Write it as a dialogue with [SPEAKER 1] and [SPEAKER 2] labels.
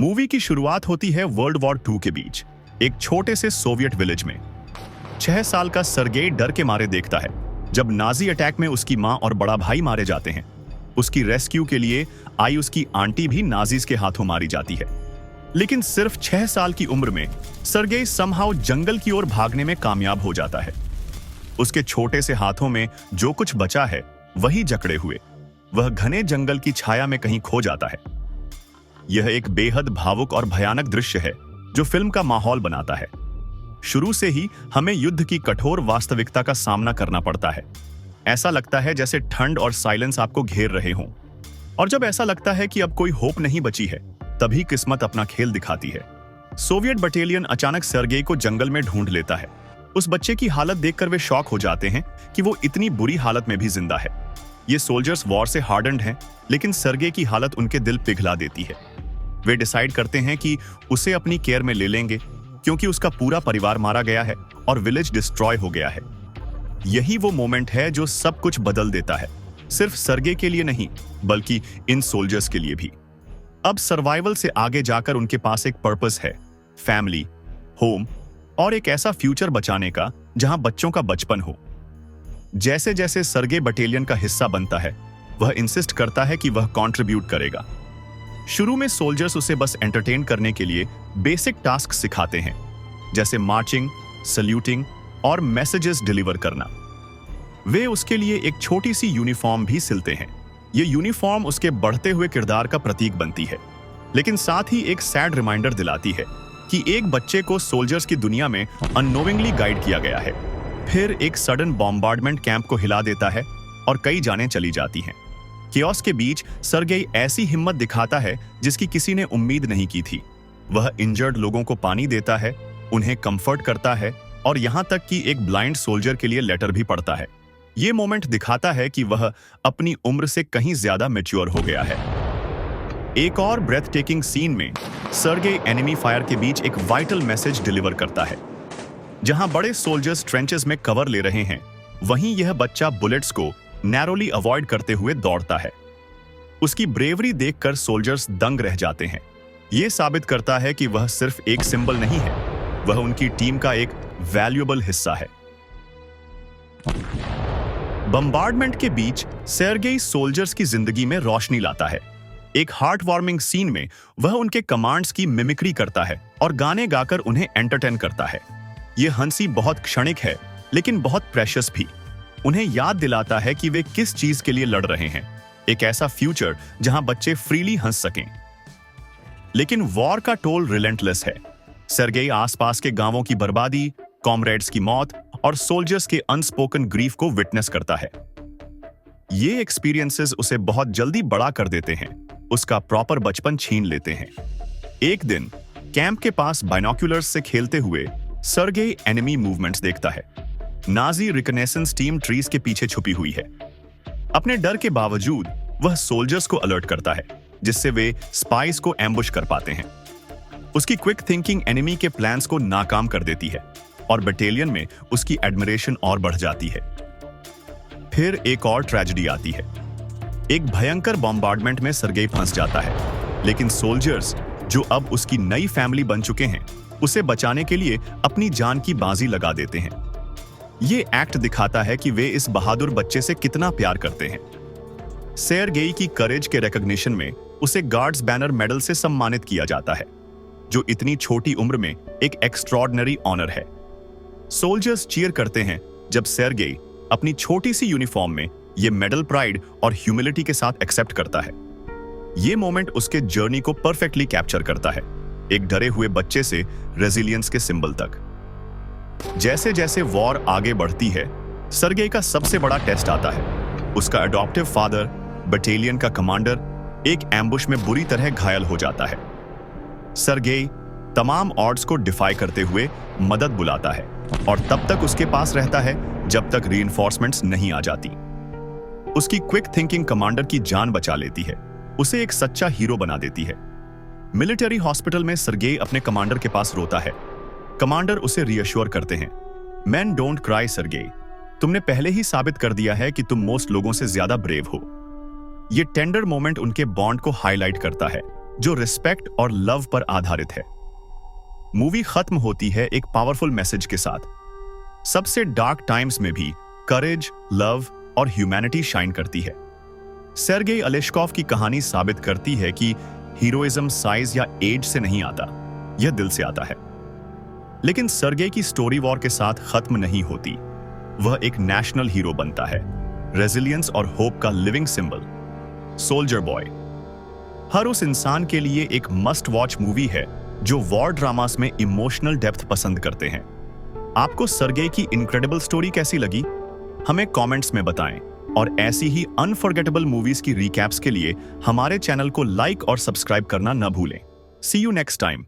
[SPEAKER 1] Movie की शुरुआत होती है वर्ल्ड वॉर 2 के बीच एक छोटे से सोवियत विलेज में। 6 साल का सर्गेई डर के मारे देखता है जब नाजी अटैक में उसकी मां और बड़ा भाई मारे जाते हैं। उसकी रेस्क्यू के लिए आई उसकी आंटी भी नाजीज के हाथों मारी जाती है। लेकिन सिर्फ 6 साल की उम्र में सर्गेई समहाउ जंगल की ओर भागने में कामयाब हो जाता है। उसके छोटे से हाथों में जो कुछ बचा है वही जकड़े हुए वह घने जंगल की छाया में कहीं खो जाता है। यह एक बेहद भावुक और भयानक दृश्य है जो फिल्म का माहौल बनाता है। शुरू से ही हमें युद्ध की कठोर वास्तविकता का सामना करना पड़ता है। ऐसा लगता है जैसे ठंड और साइलेंस आपको घेर रहे हों। और जब ऐसा लगता है कि अब कोई होप नहीं बची है, तभी किस्मत अपना खेल दिखाती है। सोवियत बटालियन अचानक सर्गेई को जंगल में ढूंढ लेता है। उस बच्चे की हालत देखकर वे शॉक हो जाते हैं कि वो इतनी बुरी हालत में भी जिंदा है। ये सोल्जर्स वॉर से हार्डन्ड हैं, लेकिन सर्गेई की हालत उनके दिल पिघला देती है। वे डिसाइड करते हैं कि उसे अपनी केयर में ले लेंगे क्योंकि उसका पूरा परिवार मारा गया है और विलेज डिस्ट्रॉय हो गया है। यही वो मोमेंट है जो सब कुछ बदल देता है, सिर्फ सर्गेई के लिए नहीं बल्कि इन सोल्जर्स के लिए भी। अब सर्वाइवल से आगे जाकर उनके पास एक पर्पस है, फैमिली, होम और एक ऐसा फ्यूचर बचाने का जहां बच्चों का बचपन हो। जैसे जैसे सर्गेई बटालियन का हिस्सा बनता है, वह इंसिस्ट करता है कि वह कंट्रीब्यूट करेगा। शुरू में सोल्जर्स उसे बस एंटरटेन करने के लिए बेसिक टास्क सिखाते हैं, जैसे मार्चिंग, सल्यूटिंग और मैसेजेस डिलीवर करना। वे उसके लिए एक छोटी सी यूनिफॉर्म भी सिलते हैं। ये यूनिफॉर्म उसके बढ़ते हुए किरदार का प्रतीक बनती है, लेकिन साथ ही एक सैड रिमाइंडर दिलाती है कि एक बच्चे को सोल्जर्स की दुनिया में अननोविंगली गाइड किया गया है। फिर एक सडन बॉम्बार्डमेंट कैंप को हिला देता है और कई जानें चली जाती हैं। केओस के बीच सर्गेई ऐसी हिम्मत दिखाता है जिसकी किसी ने उम्मीद नहीं की थी। वह इंजर्ड लोगों को पानी देता है, उन्हें कंफर्ट करता है और यहां तक कि एक ब्लाइंड सोल्जर के लिए लेटर भी पढ़ता है। ये मोमेंट दिखाता है कि वह अपनी उम्र से कहीं ज्यादा मैच्योर हो गया है। एक और ब्रेथ टेकिंग सीन में सर्गेई एनिमी फायर के बीच एक वाइटल मैसेज डिलीवर करता है। जहां बड़े सोल्जर्स ट्रेंचेस में कवर ले रहे हैं, वहीं यह बच्चा बुलेट्स को नैरोली अवॉइड करते हुए दौड़ता है। उसकी ब्रेवरी देखकर सोल्जर्स दंग रह जाते हैं। यह साबित करता है कि वह सिर्फ एक सिंबल नहीं है, वह उनकी टीम का एक वैल्यूएबल हिस्सा है। बम्बार्डमेंट के बीच सर्गेई सोल्जर्स की जिंदगी में रोशनी लाता है। एक हार्ट वार्मिंग सीन में वह उनके कमांड्स की मिमिक्री करता है और गाने गाकर उन्हें एंटरटेन करता है। यह हंसी बहुत क्षणिक है, लेकिन बहुत प्रेशियस भी। उन्हें याद दिलाता है कि वे किस चीज के लिए लड़ रहे हैं, एक ऐसा फ्यूचर जहां बच्चे फ्रीली हंस सकें। लेकिन वॉर का टोल रिलेंटलेस है। सर्गेई आसपास के गांवों की बर्बादी, कॉमरेड्स की मौत और सोल्जर्स के अनस्पोकन ग्रीफ को विटनेस करता है। ये एक्सपीरियंसेस उसे बहुत जल्दी बड़ा कर देते हैं, उसका प्रॉपर बचपन छीन लेते हैं। एक दिन कैंप के पास बाइनोक्यूलर्स से खेलते हुए सर्गेई एनिमी मूवमेंट्स देखता है। नाजी रिकनेसेंस टीम ट्रीज के पीछे छुपी हुई है। अपने डर के बावजूद वह सोल्जर्स को अलर्ट करता है, जिससे वे स्पाइस को एम्बुश कर पाते हैं। उसकी क्विक थिंकिंग एनिमी के प्लान्स को नाकाम कर देती है और बटालियन में उसकी एडमिरेशन और बढ़ जाती है। फिर एक और ट्रेजेडी आती है। एक भयंकर बॉम्बार्डमेंट में सर्गेई फंस जाता है, लेकिन सोल्जर्स, जो अब उसकी नई फैमिली बन चुके हैं, उसे बचाने के लिए अपनी जान की बाजी लगा देते हैं। ये एक्ट दिखाता है कि वे इस बहादुर बच्चे से कितना प्यार करते हैं। सर्गेई की करेज के रिकॉग्निशन में उसे गार्ड्स बैनर मेडल से सम्मानित किया जाता है, जो इतनी छोटी उम्र में एक एक्स्ट्रॉर्डिनरी ऑनर है। सोल्जर्स चीयर करते हैं जब सर्गेई अपनी छोटी सी यूनिफॉर्म में ये मेडल प्राइड और ह्यूमिलिटी के साथ एक्सेप्ट करता है। ये मोमेंट उसके जर्नी को परफेक्टली कैप्चर करता है, एक डरे हुए बच्चे से रेजिलियंस के सिंबल तक। जैसे जैसे वॉर आगे बढ़ती है, सर्गेई का सबसे बड़ा टेस्ट आता है। उसका अडॉप्टिव फादर, बटालियन का कमांडर, एक एम्बुश में बुरी तरह घायल हो जाता है। सर्गेई तमाम ऑड्स को डिफाई करते हुए मदद बुलाता है और तब तक उसके पास रहता है जब तक रीइंफोर्समेंट्स नहीं आ जाती। उसकी क्विक थिंकिंग कमांडर की जान बचा लेती है, उसे एक सच्चा हीरो बना देती है। मिलिट्री हॉस्पिटल में सर्गेई अपने कमांडर के पास रोता है। कमांडर उसे रीअश्योर करते हैं, मैन डोंट क्राई सर्गेई, तुमने पहले ही साबित कर दिया है कि तुम मोस्ट लोगों से ज्यादा ब्रेव हो। ये टेंडर मोमेंट उनके बॉन्ड को हाईलाइट करता है, जो रिस्पेक्ट और लव पर आधारित है। मूवी खत्म होती है एक पावरफुल मैसेज के साथ। सबसे डार्क टाइम्स में भी करेज, लव और ह्यूमैनिटी शाइन करती है। सेर्गेई अलेश्कोव की कहानी साबित करती है कि हीरोइज्म साइज या एज से नहीं आता, यह दिल से आता है। लेकिन सेर्गेई की स्टोरी वॉर के साथ खत्म नहीं होती। वह एक नेशनल हीरो बनता है, रेजिलियंस और होप का लिविंग सिंबल। सोल्जर बॉय हर उस इंसान के लिए एक मस्ट वॉच मूवी है जो वॉर ड्रामास में इमोशनल डेप्थ पसंद करते हैं। आपको सेर्गेई की इनक्रेडिबल स्टोरी कैसी लगी? हमें कमेंट्स में बताएं और ऐसी ही अनफॉरगेटेबल मूवीज की रिकैप्स के लिए हमारे चैनल को लाइक और सब्सक्राइब करना न भूलें। सी यू नेक्स्ट टाइम।